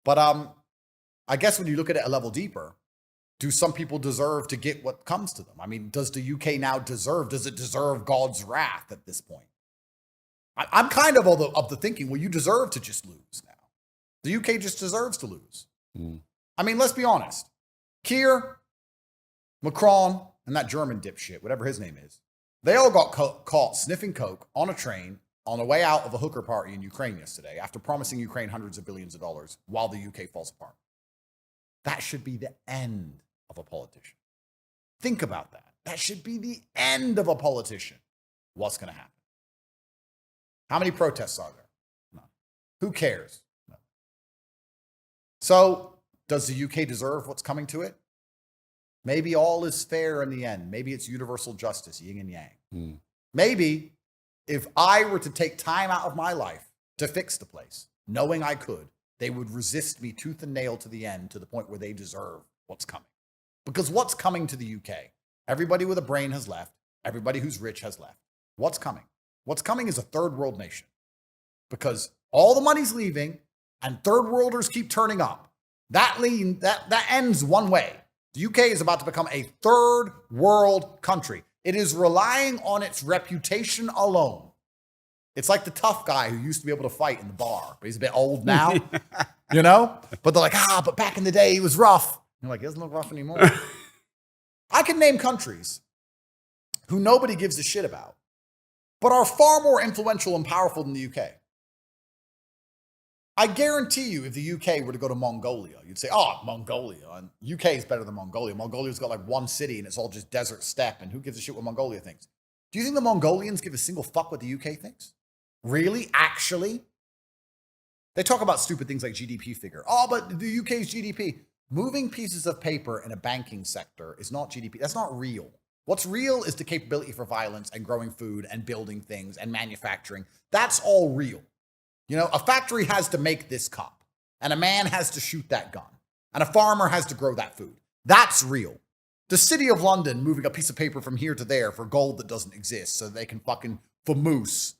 But I guess when you look at it a level deeper, do some people deserve to get what comes to them? I mean, does the UK now does it deserve God's wrath at this point? I'm kind of of the thinking, well, you deserve to just lose now. The UK just deserves to lose. I mean, let's be honest. Keir, Macron, and that German dipshit, whatever his name is, they all got caught sniffing coke on a train on the way out of a hooker party in Ukraine yesterday after promising Ukraine hundreds of billions of dollars while the UK falls apart. That should be the end of a politician. Think about that. That should be the end of a politician. What's going to happen? How many protests are there? None. Who cares? No. So, does the UK deserve what's coming to it? Maybe all is fair in the end. Maybe it's universal justice, yin and yang. Maybe if I were to take time out of my life to fix the place, knowing I could, they would resist me tooth and nail to the end, to the point where they deserve what's coming. Because what's coming to the UK? Everybody with a brain has left. Everybody who's rich has left. What's coming? What's coming is a third world nation. Because all the money's leaving and third worlders keep turning up. That ends one way. The UK is about to become a third world country. It is relying on its reputation alone. It's like the tough guy who used to be able to fight in the bar, but he's a bit old now, you know? But they're like, but back in the day, he was rough. You're like, he doesn't look rough anymore. I can name countries who nobody gives a shit about, but are far more influential and powerful than the UK. I guarantee you, if the UK were to go to Mongolia, you'd say, Mongolia. And UK is better than Mongolia. Mongolia's got like one city and it's all just desert steppe. And who gives a shit what Mongolia thinks? Do you think the Mongolians give a single fuck what the UK thinks? Really? Actually? They talk about stupid things like GDP figure. But the UK's GDP. Moving pieces of paper in a banking sector is not GDP. That's not real. What's real is the capability for violence and growing food and building things and manufacturing. That's all real. You know, a factory has to make this cup, and a man has to shoot that gun, and a farmer has to grow that food. That's real. The city of London moving a piece of paper from here to there for gold that doesn't exist so they can fucking vamoose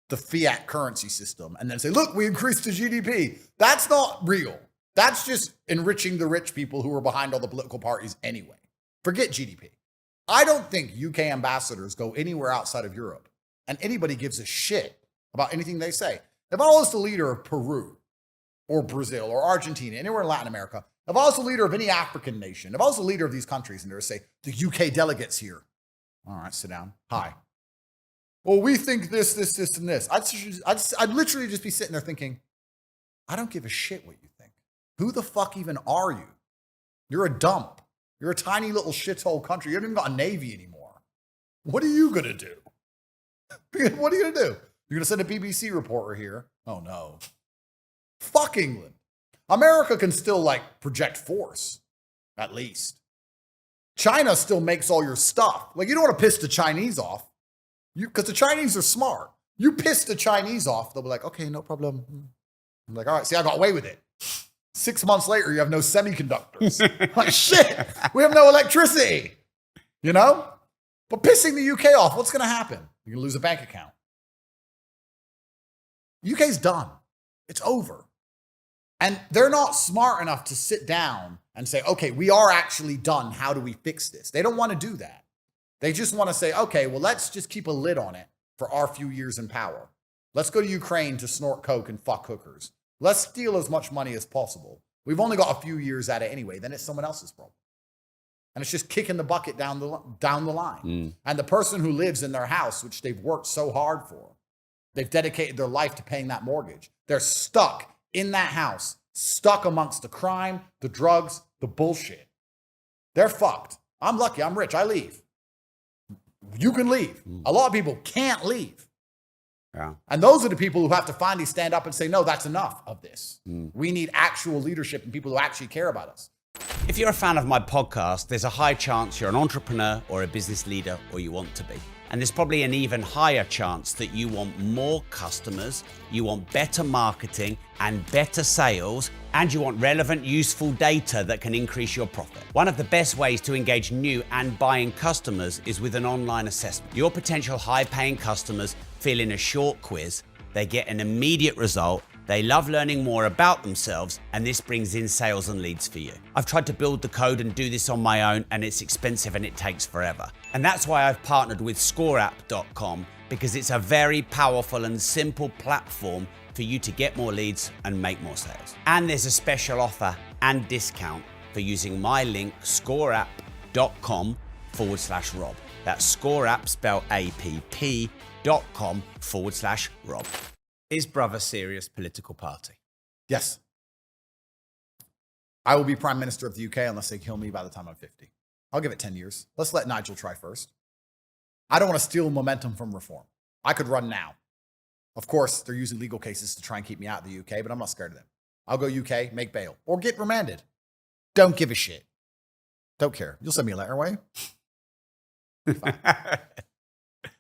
the fiat currency system and then say, look, we increased the GDP. That's not real. That's just enriching the rich people who are behind all the political parties anyway. Forget GDP. I don't think UK ambassadors go anywhere outside of Europe, and anybody gives a shit about anything they say. If I was the leader of Peru or Brazil or Argentina, anywhere in Latin America, if I was the leader of any African nation, if I was the leader of these countries and they were to say, the UK delegates here. All right, sit down. Hi. Well, we think this, and this. I'd literally just be sitting there thinking, I don't give a shit what you think. Who the fuck even are you? You're a dump. You're a tiny little shithole country. You haven't even got a navy anymore. What are you going to do? What are you going to do? You're going to send a BBC reporter here? Oh, no. Fuck England. America can still, project force, at least. China still makes all your stuff. You don't want to piss the Chinese off. Because the Chinese are smart. You piss the Chinese off, they'll be like, okay, no problem. I'm like, all right, see, I got away with it. 6 months later, you have no semiconductors. Like, shit, we have no electricity. You know? But pissing the UK off, what's going to happen? You're going to lose a bank account. UK's done. It's over. And they're not smart enough to sit down and say, okay, we are actually done. How do we fix this? They don't want to do that. They just want to say, okay, well, let's just keep a lid on it for our few years in power. Let's go to Ukraine to snort coke and fuck hookers. Let's steal as much money as possible. We've only got a few years at it anyway. Then it's someone else's problem. And it's just kicking the bucket down the line. And the person who lives in their house, which they've worked so hard for, they've dedicated their life to paying that mortgage. They're stuck in that house, stuck amongst the crime, the drugs, the bullshit. They're fucked. I'm lucky. I'm rich. I leave. You can leave. A lot of people can't leave. Yeah. And those are the people who have to finally stand up and say, no, that's enough of this. We need actual leadership and people who actually care about us. If you're a fan of my podcast, there's a high chance you're an entrepreneur or a business leader, or you want to be. And there's probably an even higher chance that you want more customers, you want better marketing and better sales, and you want relevant, useful data that can increase your profit. One of the best ways to engage new and buying customers is with an online assessment. Your potential high-paying customers fill in a short quiz, they get an immediate result, They love learning more about themselves, and this brings in sales and leads for you. I've tried to build the code and do this on my own, and it's expensive and it takes forever. And that's why I've partnered with scoreapp.com, because it's a very powerful and simple platform for you to get more leads and make more sales. And there's a special offer and discount for using my link, scoreapp.com/Rob. That's scoreapp, spelled app.com/Rob. Is Brother serious political party? Yes. I will be Prime Minister of the UK unless they kill me by the time I'm 50. I'll give it 10 years. Let's let Nigel try first. I don't want to steal momentum from reform. I could run now. Of course, they're using legal cases to try and keep me out of the UK, but I'm not scared of them. I'll go UK, make bail, or get remanded. Don't give a shit. Don't care. You'll send me a letter, won't you?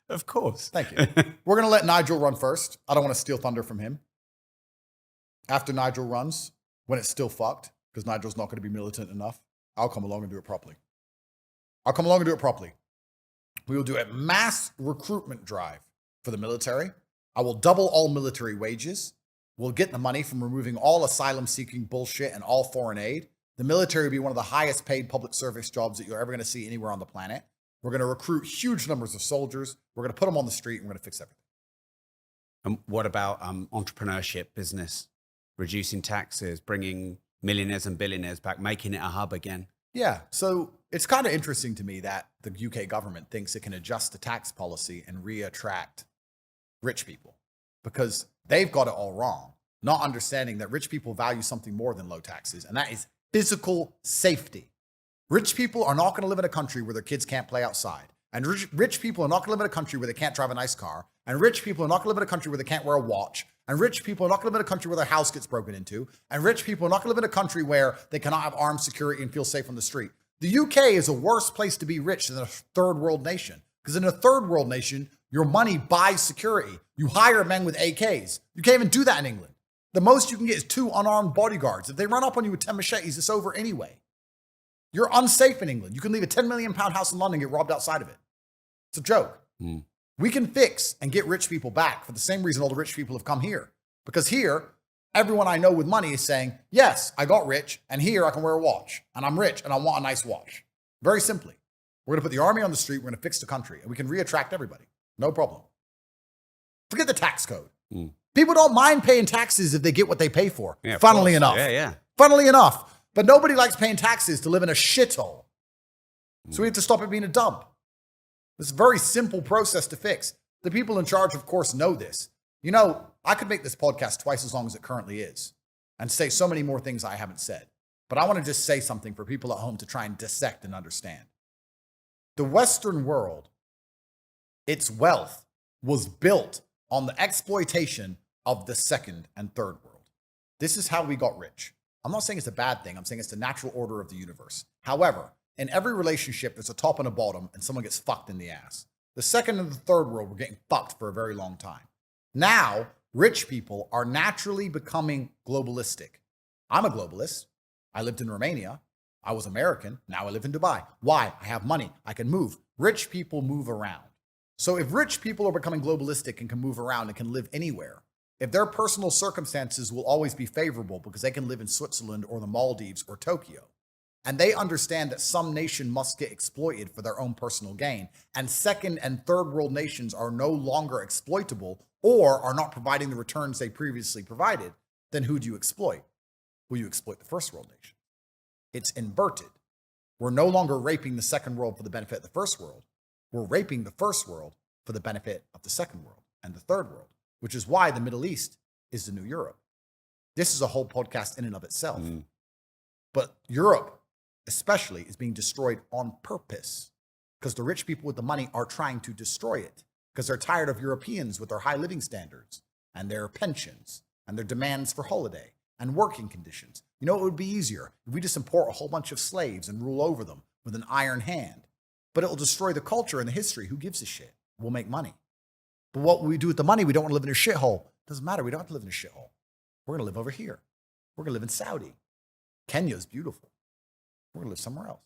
Of course. Thank you. We're going to let Nigel run first. I don't want to steal thunder from him. After Nigel runs, when it's still fucked, because Nigel's not going to be militant enough, I'll come along and do it properly. We will do a mass recruitment drive for the military. I will double all military wages. We'll get the money from removing all asylum-seeking bullshit and all foreign aid. The military will be one of the highest paid public service jobs that you're ever going to see anywhere on the planet. We're going to recruit huge numbers of soldiers. We're going to put them on the street, and we're going to fix everything. And what about entrepreneurship, business, reducing taxes, bringing millionaires and billionaires back, making it a hub again? Yeah, so it's kind of interesting to me that the UK government thinks it can adjust the tax policy and re-attract rich people because they've got it all wrong, not understanding that rich people value something more than low taxes, and that is physical safety. Rich people are not going to live in a country where their kids can't play outside. And rich people are not going to live in a country where they can't drive a nice car. And rich people are not going to live in a country where they can't wear a watch. And rich people are not going to live in a country where their house gets broken into. And rich people are not going to live in a country where they cannot have armed security and feel safe on the street. The UK is a worse place to be rich than a third world nation. Because in a third world nation, your money buys security. You hire men with AKs. You can't even do that in England. The most you can get is 2 unarmed bodyguards. If they run up on you with 10 machetes, it's over anyway. You're unsafe in England. You can leave a £10 million house in London and get robbed outside of it. It's a joke. We can fix and get rich people back for the same reason all the rich people have come here. Because here, everyone I know with money is saying, yes, I got rich, and here I can wear a watch, and I'm rich, and I want a nice watch. Very simply. We're going to put the army on the street, we're going to fix the country, and we can re-attract everybody. No problem. Forget the tax code. People don't mind paying taxes if they get what they pay for, funnily enough. Funnily enough. But nobody likes paying taxes to live in a shithole. So we have to stop it being a dump. It's a very simple process to fix. The people in charge, of course, know this. You know, I could make this podcast twice as long as it currently is and say so many more things I haven't said. But I want to just say something for people at home to try and dissect and understand. The Western world, its wealth was built on the exploitation of the second and third world. This is how we got rich. I'm not saying it's a bad thing. I'm saying it's the natural order of the universe. However, in every relationship, there's a top and a bottom, and someone gets fucked in the ass. The second and the third world were getting fucked for a very long time. Now, rich people are naturally becoming globalistic. I'm a globalist. I lived in Romania. I was American. Now I live in Dubai. Why? I have money. I can move. Rich people move around. So if rich people are becoming globalistic and can move around and can live anywhere, if their personal circumstances will always be favorable because they can live in Switzerland or the Maldives or Tokyo, and they understand that some nation must get exploited for their own personal gain, and second and third world nations are no longer exploitable or are not providing the returns they previously provided, then who do you exploit? Well, you exploit the first world nation. It's inverted. We're no longer raping the second world for the benefit of the first world. We're raping the first world for the benefit of the second world and the third world, which is why the Middle East is the new Europe. This is a whole podcast in and of itself. But Europe, especially, is being destroyed on purpose because the rich people with the money are trying to destroy it because they're tired of Europeans with their high living standards and their pensions and their demands for holiday and working conditions. You know, it would be easier if we just import a whole bunch of slaves and rule over them with an iron hand. But it will destroy the culture and the history. Who gives a shit? We'll make money. But what we do with the money, we don't want to live in a shithole. Doesn't matter. We don't have to live in a shithole. We're going to live over here. We're going to live in Saudi. Kenya's beautiful. We're going to live somewhere else.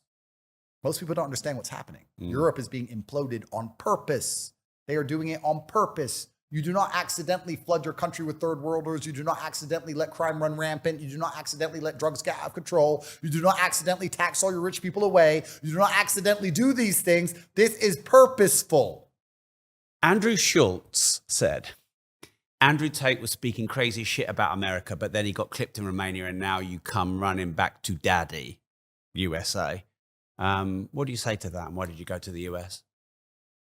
Most people don't understand what's happening. Europe is being imploded on purpose. They are doing it on purpose. You do not accidentally flood your country with third worlders. You do not accidentally let crime run rampant. You do not accidentally let drugs get out of control. You do not accidentally tax all your rich people away. You do not accidentally do these things. This is purposeful. Andrew Schultz said, Andrew Tate was speaking crazy shit about America, but then he got clipped in Romania and now you come running back to daddy, USA. What do you say to that? And why did you go to the US?